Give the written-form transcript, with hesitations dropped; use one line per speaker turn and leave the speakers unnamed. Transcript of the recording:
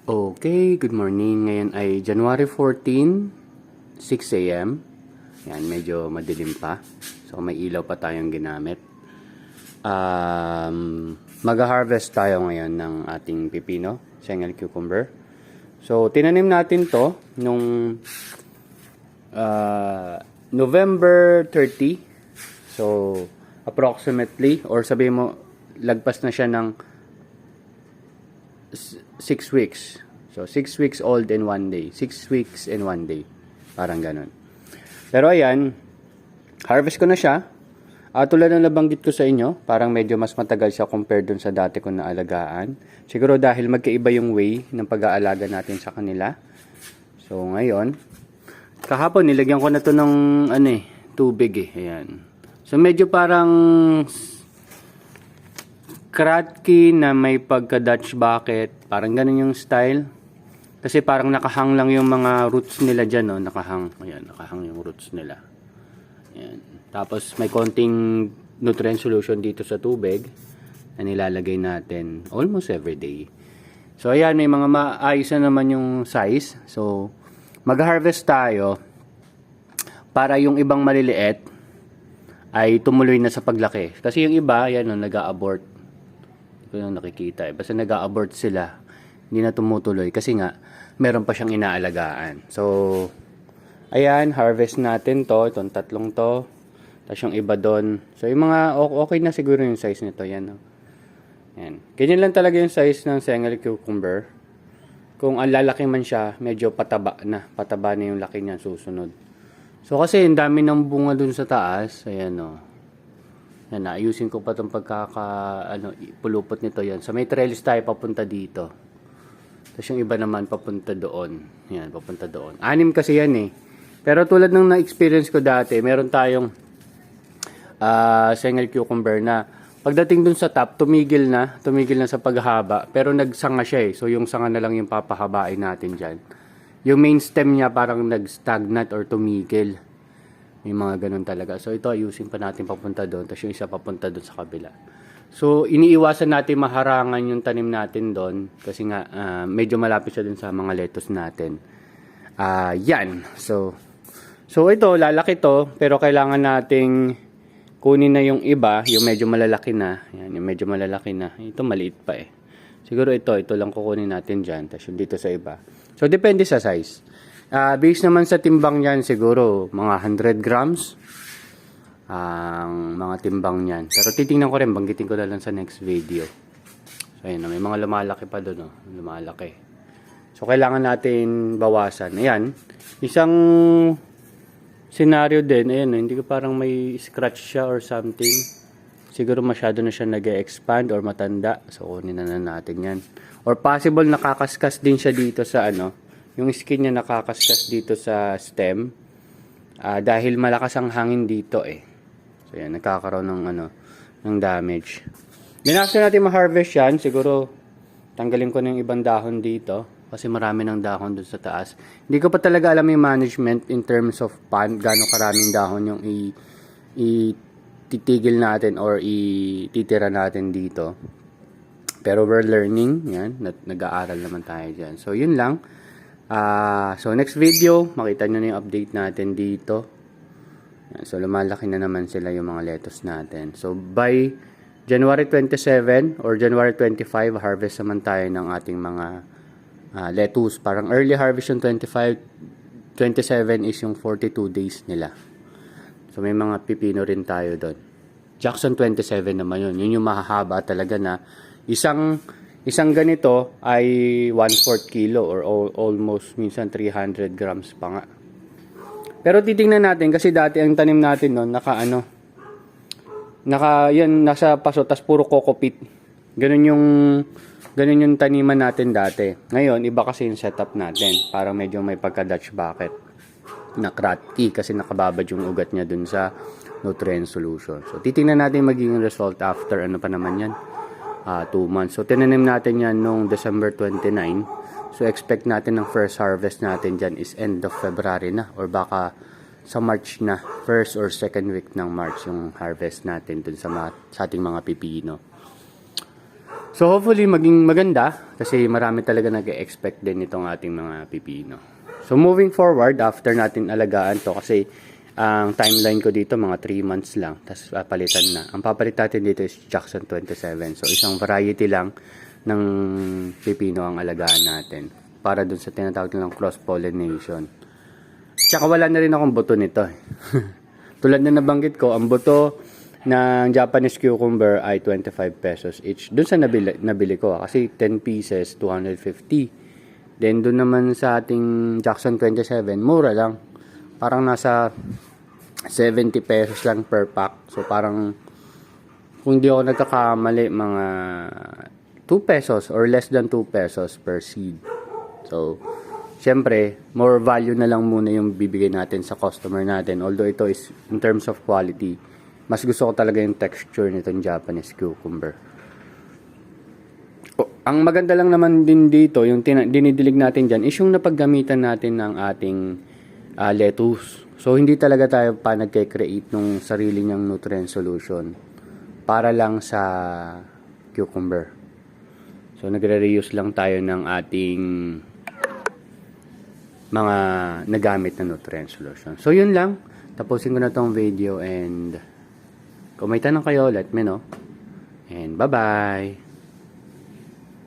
Okay, good morning. Ngayon ay January 14, 6 a.m. Yan, medyo madilim pa. So, may ilaw pa tayong ginamit. Mag-harvest tayo ngayon ng ating pipino, Sengel cucumber. So, tinanim natin to nung November 30. So, approximately, or sabihin mo, lagpas na siya ng 6 weeks. So, 6 weeks old in 1 day. 6 weeks in 1 day. Parang ganun. Pero ayan, harvest ko na siya. Tulad ng nabanggit ko sa inyo, parang medyo mas matagal siya compared dun sa dati ko na alagaan. Siguro dahil magkaiba yung way ng pag-aalaga natin sa kanila. So, ngayon, kahapon nilagyan ko na to ng tubig eh. Ayan. So, medyo parang Kratky na may pagka-Dutch bucket. Parang ganun yung style. Kasi parang nakahang lang yung mga roots nila dyan, no? Nakahang. Ayan, nakahang yung roots nila. Ayan. Tapos may konting nutrient solution dito sa tubig na nilalagay natin almost every day. So, ayan, may mga maayos na naman yung size. So, mag-harvest tayo para yung ibang maliliit ay tumuloy na sa paglaki. Kasi yung iba, ayan, no, nag-a-abort. Ito yung nakikita eh. Basta nag-a-abort sila, hindi na tumutuloy kasi nga meron pa siyang inaalagaan. So, ayan, harvest natin to, itong tatlong to. Tapos yung iba doon. So, yung mga okay na siguro yung size nito. Yan, no? Yan. Ganyan lang talaga yung size ng Sengel cucumber. Kung ang lalaki man siya, medyo pataba na. Pataba na yung laki niya susunod. So, kasi ang dami ng bunga dun sa taas. Ayan, no? Yan, ayusin ko pa itong pulupot nito yan. So, may trellis tayo papunta dito. Tapos yung iba naman papunta doon. Yan, papunta doon. 6 kasi yan eh. Pero tulad ng na-experience ko dati, meron tayong Sengel cucumber na pagdating dun sa top, tumigil na sa paghaba. Pero nagsanga siya eh. So, yung sanga na lang yung papahabain natin dyan. Yung main stem niya parang nag-stagnant or tumigil. May mga ganun talaga. So, ito ayusin pa natin papunta doon. Tapos yung isa papunta doon sa kabila. So, iniiwasan natin maharangan yung tanim natin doon. Kasi nga, medyo malapit siya doon sa mga lettuce natin. Yan. So, ito, lalaki to. Pero kailangan nating kunin na yung iba. Yung medyo malalaki na. Yan, yung medyo malalaki na. Ito, maliit pa eh. Siguro ito lang kukunin natin dyan. Tapos yung dito sa iba. So, depende sa size. Based naman sa timbang niyan, siguro mga 100 grams ang mga timbang niyan. Pero titingnan ko rin, banggitin ko na lang sa next video. So, ayan, may mga lumalaki pa doon. Lumalaki. So, kailangan natin bawasan. Ayan, isang scenario din. Ayan, hindi ko parang may scratch siya or something. Siguro masyado na siya nag-expand or matanda. So, kunin na natin yan. Or possible nakakaskas din siya dito sa yung skin niya nakakaskas dito sa stem dahil malakas ang hangin dito eh. So yan, nagkakaroon ng damage. After natin ma-harvest yan, siguro tanggalin ko na yung ibang dahon dito kasi marami ng dahon dun sa taas. Hindi ko pa talaga alam yung management in terms of gaano karaming dahon yung ititigil natin or ititira natin dito. Pero we're learning, yan, nag-aaral naman tayo dyan. So yun lang. So next video, makita nyo na yung update natin dito. So lumalaki na naman sila yung mga lettuce natin. So by January 27 or January 25, harvest naman tayo ng ating mga lettuce. Parang early harvest yung 27 is yung 42 days nila. So may mga pipino rin tayo doon. Jackson 27 naman yun. Yun yung mahahaba talaga na Isang ganito ay 1/4 kilo or almost minsan 300 grams pa nga. Pero titingnan natin kasi dati ang tanim natin noon nasa paso tas puro kokopit. Ganun yung taniman natin dati. Ngayon iba kasi yung setup natin. Parang medyo may pagka-Dutch bucket na Kratky kasi nakababad yung ugat niya dun sa nutrient solution. So titingnan natin magiging result after pa naman yan. 2 months. So, tinanim natin yan noong December 29. So, expect natin ng first harvest natin dyan is end of February na or baka sa March na. First or second week ng March yung harvest natin dun sa ating mga pipino. So hopefully maging maganda kasi marami talaga nag-expect din itong ating mga pipino. So moving forward, after natin alagaan to kasi ang timeline ko dito mga 3 months lang, tapos palitan na. Ang papalit natin dito is Jackson 27. So isang variety lang ng pipino ang alagaan natin para dun sa tinatawag nilang cross-pollination. Tsaka wala na rin akong buto nito. Tulad na nabanggit ko, ang buto ng Japanese cucumber ay 25 pesos each. Dun sa nabili ko kasi 10 pieces, 250. Then dun naman sa ating Jackson 27, mura lang. Parang nasa 70 pesos lang per pack. So parang kung di ako nagkakamali, mga 2 pesos or less than 2 pesos per seed. So syempre, more value na lang muna yung bibigay natin sa customer natin. Although ito is in terms of quality, mas gusto ko talaga yung texture nitong Japanese cucumber. Ang maganda lang naman din dito, yung dinidilig natin dyan, is yung napaggamitan natin ng ating lettuce. So, hindi talaga tayo pa nagke-create ng sarili niyang nutrient solution para lang sa cucumber. So, nagre-reuse lang tayo ng ating mga nagamit na nutrient solution. So, yun lang. Tapusin ko na tong video and kung may tanong kayo, let me know. And bye-bye!